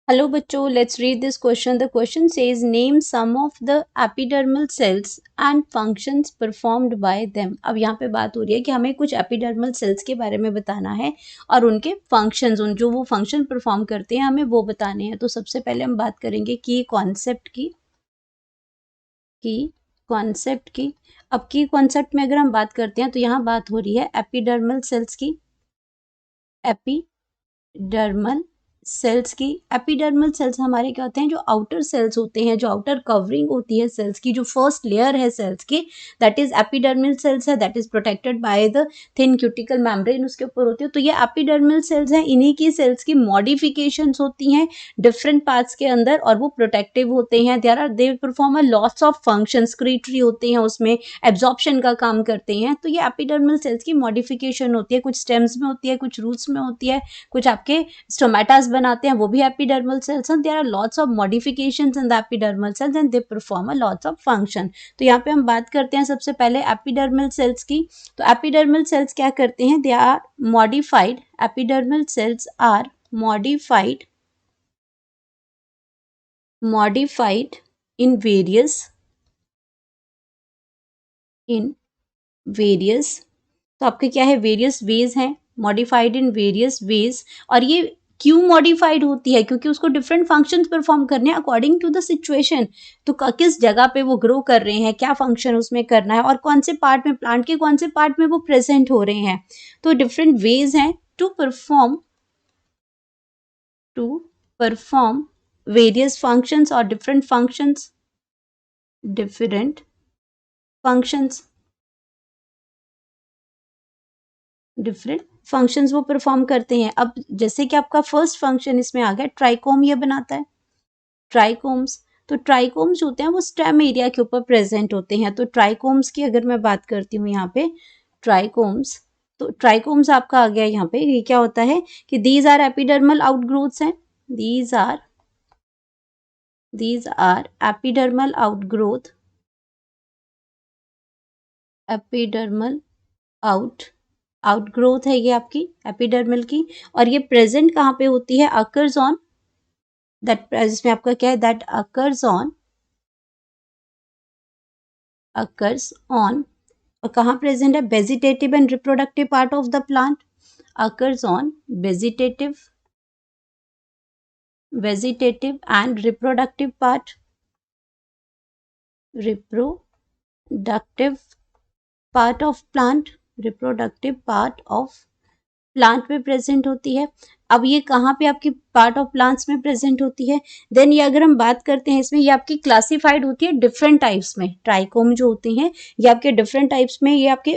Hello बच्चों, let's read this question. The question says name some of the epidermal cells and functions performed by them. अब यहाँ पे बात हो रही है कि हमें कुछ एपिडर्मल सेल्स के बारे में बताना है और उनके फंक्शंस, उन जो वो फंक्शन परफॉर्म करते हैं हमें वो बताने हैं। तो सबसे पहले हम बात करेंगे की कॉन्सेप्ट की। अब की कॉन्सेप्ट में अगर हम बात करते हैं तो यहाँ बात हो रही है एपिडर्मल सेल्स की। एपिडर्मल सेल्स की। एपिडर्मल सेल्स हमारे क्या होते हैं, जो आउटर सेल्स होते हैं, जो आउटर कवरिंग होती है सेल्स की, जो फर्स्ट लेयर है सेल्स की, दैट इज एपिडर्मल सेल्स है, that is protected by the thin cuticle membrane उसके ऊपर होती है। तो ये एपिडर्मल सेल्स हैं, इन्हीं की सेल्स की मॉडिफिकेशंस होती हैं डिफरेंट पार्ट्स के अंदर और वो प्रोटेक्टिव होते हैं। दे perform a lots of function, excretory होते हैं, उसमें एब्जॉर्प्शन का काम करते हैं। तो ये एपिडर्मल सेल्स की मॉडिफिकेशन होती है, कुछ स्टेम्स में होती है, कुछ रूट्स में होती है, कुछ आपके स्टोमेटास बनाते हैं, वो भी एपिडर्मल सेल्स हैं। There are lots of modifications in the epidermal cells and they perform a lots of function. तो यहाँ पे हम बात करते हैं सबसे पहले एपिडर्मल सेल्स की। तो एपिडर्मल सेल्स क्या करते हैं, they are modified, epidermal cells are modified in various, तो आपके क्या है, वेरियस वेज हैं, मॉडिफाइड इन वेरियस वेज। और ये क्यों मॉडिफाइड होती है, क्योंकि उसको डिफरेंट फंक्शंस परफॉर्म करने हैं अकॉर्डिंग टू द सिचुएशन। तो किस जगह पे वो ग्रो कर रहे हैं, क्या फंक्शन उसमें करना है और कौन से पार्ट में, प्लांट के कौन से पार्ट में वो प्रेजेंट हो रहे हैं। तो डिफरेंट वेज हैं टू परफॉर्म वेरियस फंक्शंस और डिफरेंट फंक्शंस वो परफॉर्म करते हैं। अब जैसे कि आपका फर्स्ट फंक्शन इसमें आ गया, ट्राइकोम ये बनाता है, ट्राइकोम्स। तो ट्राइकोम्स होते हैं वो स्टेम एरिया के ऊपर प्रेजेंट होते हैं। तो ट्राइकोम्स की अगर मैं बात करती हूँ यहाँ पे, ट्राइकोम्स, तो ट्राइकोम्स आपका आ गया यहाँ पे। ये क्या होता है कि दीज आर एपिडर्मल आउटग्रोथ्स हैं, दीज आर एपिडर्मल आउटग्रोथ है ये आपकी एपिडर्मल की। और ये प्रेजेंट कहाँ पे होती है, अकर्स ऑन दैट, जिसमें आपका क्या है, दैट अकर्स ऑन, और कहाँ प्रेजेंट है, vegetative and reproductive part of the plant, occurs on vegetative and reproductive part of plant, reproductive part of plant में प्रेजेंट होती है। अब ये कहाँ पे आपकी पार्ट ऑफ प्लांट्स में प्रेजेंट होती है। देन ये अगर हम बात करते हैं इसमें, ये आपकी क्लासिफाइड होती है डिफरेंट टाइप्स में। ट्राइकोम जो होते हैं ये आपके डिफरेंट टाइप्स में, ये आपके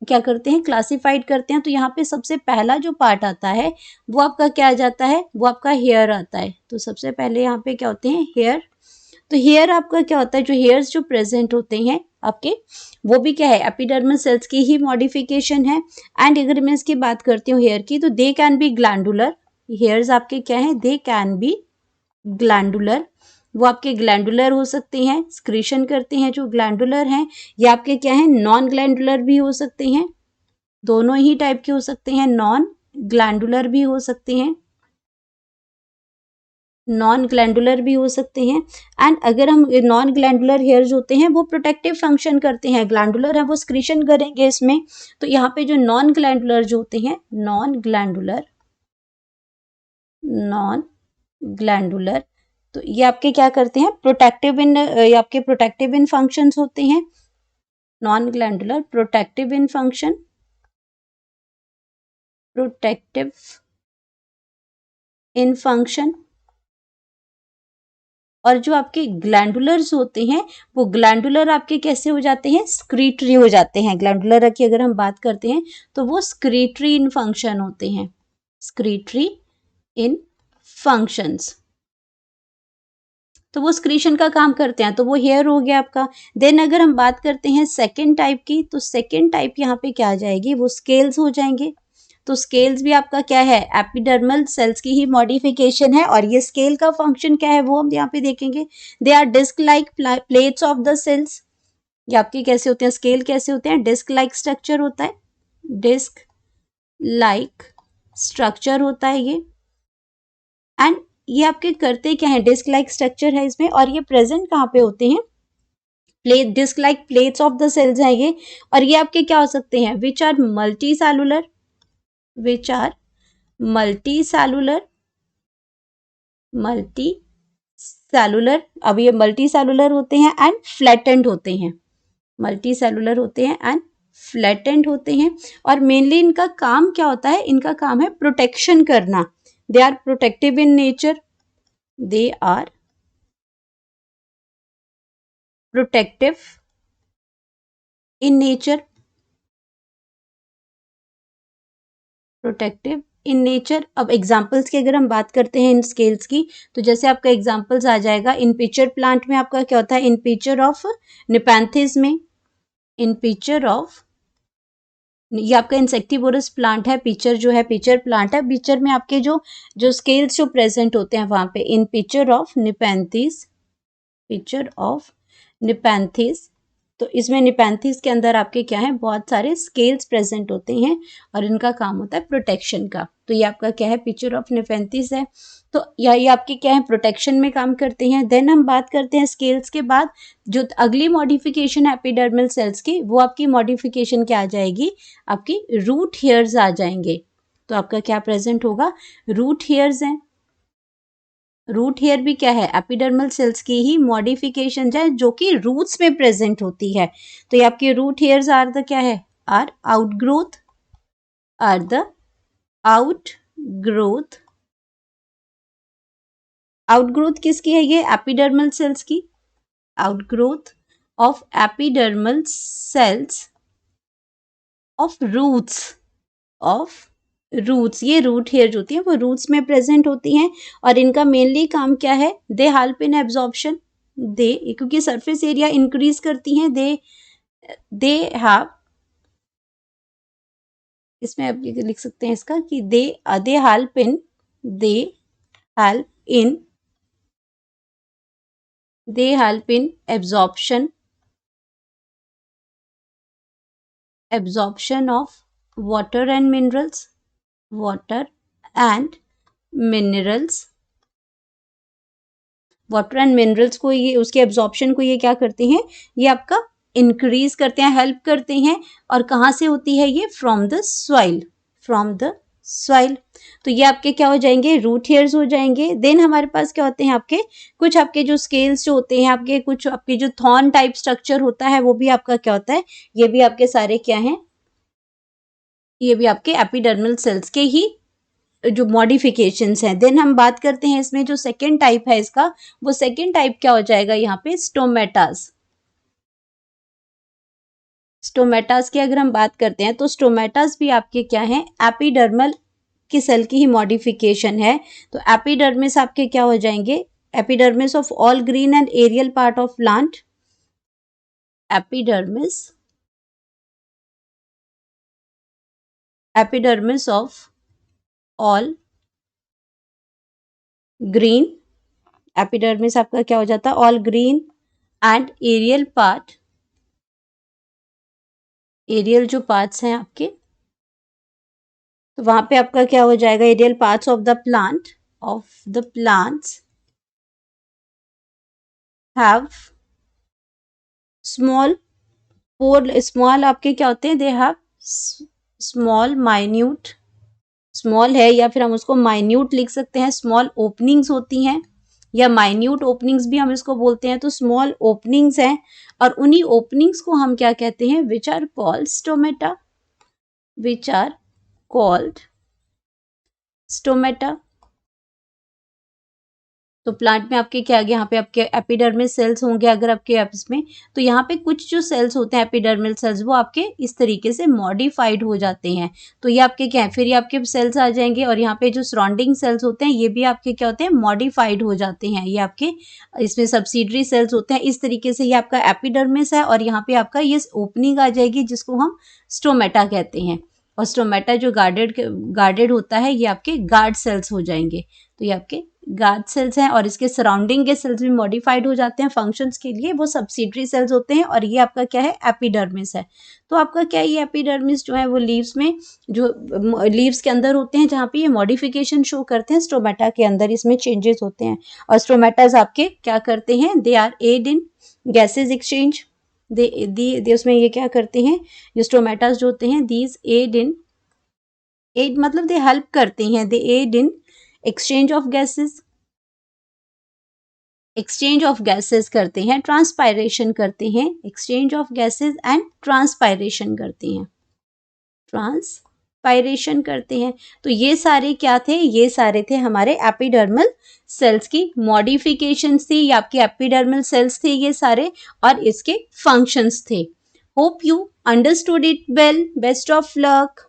क्या करते हैं, क्लासिफाइड करते हैं। तो यहाँ पे सबसे पहला जो पार्ट आता है वो आपका क्या आ जाता है, वो आपका हेयर आता है। तो सबसे पहले यहाँ पे क्या होते हैं, हेयर। तो हेयर आपका क्या होता है, जो हेयर्स जो प्रेजेंट होते हैं आपके, वो भी क्या है, एपिडर्मल सेल्स की ही मॉडिफिकेशन है। एंड अगर मैं इसकी बात करती हूँ हेयर की, तो they can be glandular. Hairs आपके क्या है, दे कैन बी ग्लैंडुलर। वो आपके ग्लैंडुलर हो सकते हैं, स्क्रीशन करते हैं जो ग्लैंडुलर हैं। या आपके क्या है, नॉन ग्लैंडुलर भी हो सकते हैं, दोनों ही टाइप के हो सकते हैं, नॉन ग्लैंडुलर भी हो सकते हैं, नॉन ग्लैंडुलर भी हो सकते हैं। एंड अगर हम नॉन ग्लैंडुलर हेयर्स होते हैं वो प्रोटेक्टिव फंक्शन करते हैं, ग्लैंडुलर है वो स्क्रीशन करेंगे इसमें। तो यहाँ पे जो नॉन ग्लैंडुलर जो होते हैं, नॉन ग्लैंडुलर, तो ये आपके क्या करते हैं, ये आपके प्रोटेक्टिव इन फंक्शंस होते हैं। Non glandular protective in function. और जो आपके ग्लैंडुलर्स होते हैं वो ग्लैंडुलर आपके कैसे हो जाते हैं, स्क्रीटरी हो जाते हैं। ग्लैंडुलर की अगर हम बात करते हैं तो वो स्क्रीटरी इन फंक्शन होते हैं, स्क्रीटरी इन फंक्शंस। तो वो स्क्रीशन का काम करते हैं। तो वो हेयर हो गया आपका। देन अगर हम बात करते हैं सेकेंड टाइप की, तो सेकेंड टाइप यहाँ पे क्या आ जाएगी, वो स्केल्स हो जाएंगे। तो स्केल्स भी आपका क्या है, एपिडर्मल सेल्स की ही मॉडिफिकेशन है। और ये स्केल का फंक्शन क्या है वो हम यहाँ पे देखेंगे। They are disc like plates of the cells. ये आपके कैसे होते हैं, स्केल कैसे होते हैं, डिस्क लाइक स्ट्रक्चर होता है, डिस्क लाइक स्ट्रक्चर होता है ये। एंड ये आपके करते क्या है, डिस्क लाइक स्ट्रक्चर है इसमें, और ये प्रेजेंट कहाँ पे होते हैं, plate disc like plates of the cells हैं ये, और ये आपके क्या हो सकते हैं, which are multicellular, which are multicellular, multicellular, अब ये मल्टी सेलुलर होते हैं एंड फ्लैटेंड होते हैं, मल्टी सेलुलर होते हैं एंड फ्लैटेंड होते हैं, और मेनली इनका काम क्या होता है, इनका काम है प्रोटेक्शन करना, they are protective in nature, they are protective in nature, protective in nature. अब एग्जाम्पल्स की अगर हम बात करते हैं इन स्केल्स की, तो जैसे आपका एग्जाम्पल्स आ जाएगा, इन पिक्चर प्लांट में आपका क्या होता है, इन पिक्चर ऑफ निपैंथिस में, इन पिक्चर ऑफ, ये आपका इंसेक्टिवोरस प्लांट है, पिक्चर जो है पिक्चर प्लांट है, पिक्चर में आपके जो स्केल्स जो प्रेजेंट होते हैं वहां पे, in picture of Nepenthes, picture of Nepenthes, तो इसमें निपैंथिस के अंदर आपके क्या है, बहुत सारे स्केल्स प्रेजेंट होते हैं और इनका काम होता है प्रोटेक्शन का, तो ये आपका क्या है, पिक्चर ऑफ निपैंथिस है, तो ये आपके क्या है, प्रोटेक्शन में काम करते हैं। देन हम बात करते हैं स्केल्स के बाद, जो अगली मॉडिफिकेशन है एपिडर्मल सेल्स की, वो आपकी मॉडिफिकेशन क्या आ जाएगी, आपकी रूट हेयर्स आ जाएंगे, तो आपका क्या प्रेजेंट होगा, रूट हेयर्स हैं, रूट हेयर भी क्या है, एपिडर्मल सेल्स की ही मॉडिफिकेशन है जो कि रूट्स में प्रेजेंट होती है, तो ये आपके रूट हेयर्स आर द क्या है, are outgrowth, are the outgrowth, outgrowth किसकी है, ये एपिडर्मल सेल्स की, outgrowth of epidermal cells of roots, of roots, ये रूट हेयर जो होती है वो रूट्स में प्रेजेंट होती हैं, और इनका मेनली काम क्या है, दे हेल्प इन एब्जॉर्प्शन, दे, क्योंकि सरफेस एरिया इंक्रीज करती हैं, दे हैव, इसमें आप लिख सकते हैं इसका कि they help in, they help in, they help in absorption, absorption of water and minerals, water and minerals, water and minerals को ये, उसके एब्जॉर्प्शन को ये क्या करते हैं, ये आपका इंक्रीज करते हैं, हेल्प करते हैं, और कहाँ से होती है ये, from the soil, from the soil, तो ये आपके क्या हो जाएंगे, रूट हेयर्स हो जाएंगे। देन हमारे पास क्या होते हैं, आपके कुछ आपके जो स्केल्स जो होते हैं, आपके कुछ आपके जो थॉर्न टाइप स्ट्रक्चर होता है, वो भी आपका क्या होता है, ये भी आपके सारे क्या हैं, ये भी आपके एपिडर्मल सेल्स के ही जो मॉडिफिकेशंस हैं। देन हम बात करते हैं इसमें जो सेकेंड टाइप है इसका, वो सेकेंड टाइप क्या हो जाएगा यहाँ पे, स्टोमेटास, स्टोमेटास की अगर हम बात करते हैं तो स्टोमेटास भी आपके क्या हैं, एपिडर्मल की सेल की ही मॉडिफिकेशन है, तो एपिडर्मिस आपके क्या हो जाएंगे, epidermis of all green and aerial part of plant, epidermis, epidermis of all green, epidermis आपका क्या हो जाता है, all green and aerial part, aerial जो पार्ट्स हैं आपके, तो वहां पे आपका क्या हो जाएगा, aerial parts of the plant, of the plants have small pore, small आपके क्या होते हैं, they have small minute, small है या फिर हम उसको माइन्यूट लिख सकते हैं, स्मॉल ओपनिंग्स होती हैं, या माइन्यूट ओपनिंग्स भी हम इसको बोलते हैं, तो स्मॉल ओपनिंग्स हैं, और उन्हीं ओपनिंग्स को हम क्या कहते हैं, which are called stomata, which are called stomata. तो प्लांट में आपके क्या आ गया, यहाँ पे आपके एपिडर्मल सेल्स होंगे अगर आपके आपस में, तो यहाँ पे कुछ जो सेल्स होते हैं एपिडर्मल सेल्स, वो आपके इस तरीके से मॉडिफाइड हो जाते हैं, तो ये आपके क्या है, फिर ये आपके सेल्स आ जाएंगे, और यहाँ पे जो सराउंडिंग सेल्स होते हैं ये भी आपके क्या होते हैं, मॉडिफाइड हो जाते हैं, ये आपके इसमें सब्सिडरी सेल्स होते हैं, इस तरीके से ये आपका एपिडर्मिस है, और यहाँ पे आपका ये ओपनिंग आ जाएगी जिसको हम स्टोमेटा कहते हैं। और स्टोमेटा जो गार्डेड होता है ये आपके गार्ड सेल्स हो जाएंगे। तो ये आपके गार्ड सेल्स हैं और इसके सराउंडिंग के सेल्स भी मॉडिफाइड हो जाते हैं फंक्शंस के लिए, वो सब्सिडरी सेल्स होते हैं। और ये आपका क्या है, एपिडर्मिस है। तो आपका क्या है, ये एपिडर्मिस जो है वो लीव्स में, जो लीव्स के अंदर होते हैं जहाँ पे ये मॉडिफिकेशन शो करते हैं, स्टोमेटा के अंदर इसमें चेंजेस होते हैं। और स्टोमेटाज आपके क्या करते हैं, they are aid in gases exchange. दे उसमें ये क्या करते हैं, जो स्टोमेटाज जो होते हैं, दीज एड मतलब दे हेल्प करते हैं, they aid in exchange of gases, exchange of gases करते हैं, ट्रांसपायरेशन करते हैं, exchange of gases and transpiration करते हैं, ट्रांसपायरेशन करते हैं। तो ये सारे क्या थे, ये सारे थे हमारे एपिडर्मल सेल्स की मॉडिफिकेशंस थी, या आपके एपिडर्मल सेल्स थे ये सारे, और इसके फंक्शंस थे। Hope you understood it well. Best of luck.